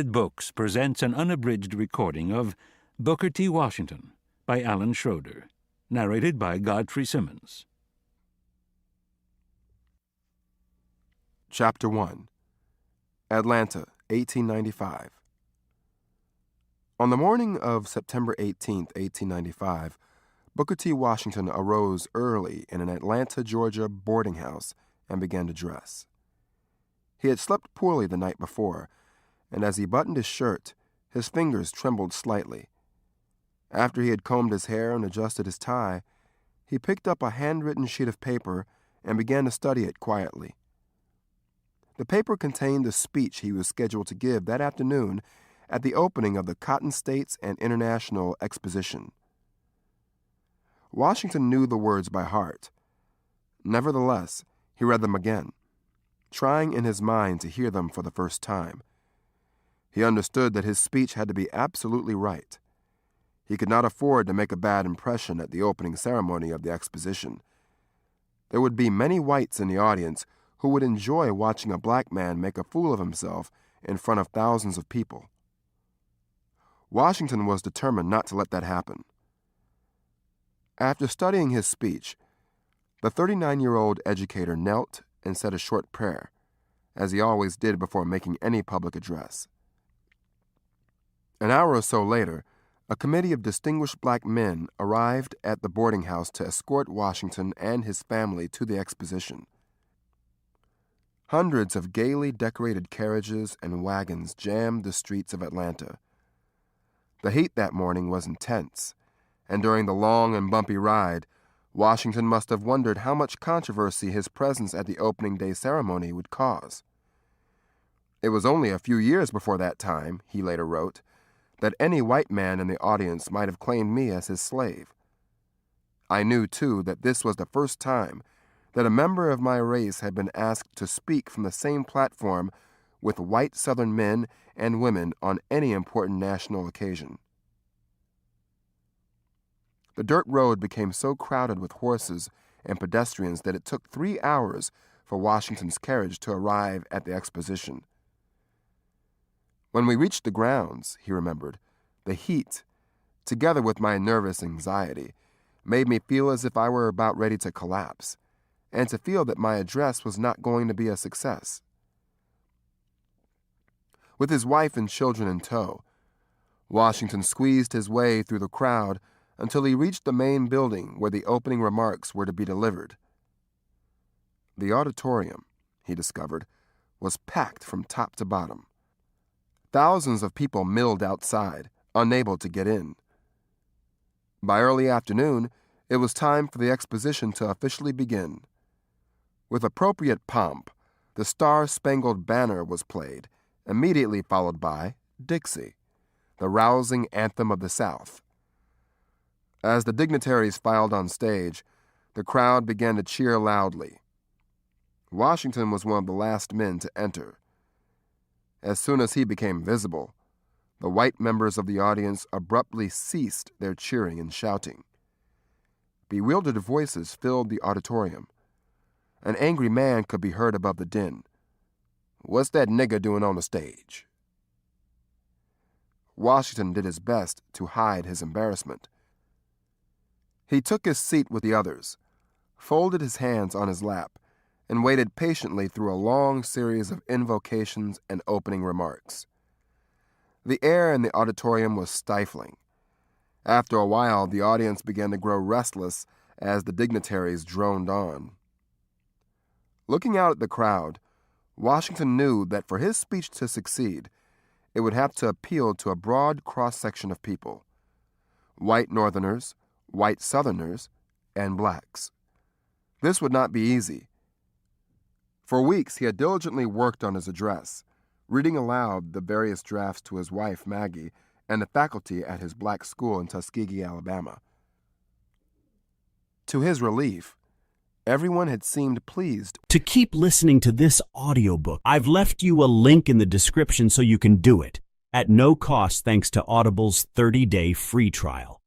Books presents an unabridged recording of Booker T. Washington by Alan Schroeder, narrated by Godfrey Simmons. Chapter 1. Atlanta, 1895. On the morning of September 18, 1895, Booker T. Washington arose early in an Atlanta, Georgia boarding house and began to dress. He had slept poorly the night before, and as he buttoned his shirt, his fingers trembled slightly. After he had combed his hair and adjusted his tie, he picked up a handwritten sheet of paper and began to study it quietly. The paper contained the speech he was scheduled to give that afternoon at the opening of the Cotton States and International Exposition. Washington knew the words by heart. Nevertheless, he read them again, trying in his mind to hear them for the first time. He understood that his speech had to be absolutely right. He could not afford to make a bad impression at the opening ceremony of the exposition. There would be many whites in the audience who would enjoy watching a black man make a fool of himself in front of thousands of people. Washington was determined not to let that happen. After studying his speech, the 39-year-old educator knelt and said a short prayer, as he always did before making any public address. An hour or so later, a committee of distinguished black men arrived at the boarding house to escort Washington and his family to the exposition. Hundreds of gaily decorated carriages and wagons jammed the streets of Atlanta. The heat that morning was intense, and during the long and bumpy ride, Washington must have wondered how much controversy his presence at the opening day ceremony would cause. It was only a few years before that time, he later wrote, that any white man in the audience might have claimed me as his slave. I knew, too, that this was the first time that a member of my race had been asked to speak from the same platform with white Southern men and women on any important national occasion. The dirt road became so crowded with horses and pedestrians that it took 3 hours for Washington's carriage to arrive at the exposition. When we reached the grounds, he remembered, the heat, together with my nervous anxiety, made me feel as if I were about ready to collapse, and to feel that my address was not going to be a success. With his wife and children in tow, Washington squeezed his way through the crowd until he reached the main building where the opening remarks were to be delivered. The auditorium, he discovered, was packed from top to bottom. Thousands of people milled outside, unable to get in. By early afternoon, it was time for the exposition to officially begin. With appropriate pomp, the Star-Spangled Banner was played, immediately followed by Dixie, the rousing anthem of the South. As the dignitaries filed on stage, the crowd began to cheer loudly. Washington was one of the last men to enter. As soon as he became visible, the white members of the audience abruptly ceased their cheering and shouting. Bewildered voices filled the auditorium. An angry man could be heard above the din. "What's that nigger doing on the stage?" Washington did his best to hide his embarrassment. He took his seat with the others, folded his hands on his lap, and waited patiently through a long series of invocations and opening remarks. The air in the auditorium was stifling. After a while, the audience began to grow restless as the dignitaries droned on. Looking out at the crowd, Washington knew that for his speech to succeed, it would have to appeal to a broad cross-section of people: white Northerners, white Southerners, and blacks. This would not be easy. For weeks, he had diligently worked on his address, reading aloud the various drafts to his wife, Maggie, and the faculty at his black school in Tuskegee, Alabama. To his relief, everyone had seemed pleased. To keep listening to this audiobook, I've left you a link in the description so you can do it, at no cost thanks to Audible's 30-day free trial.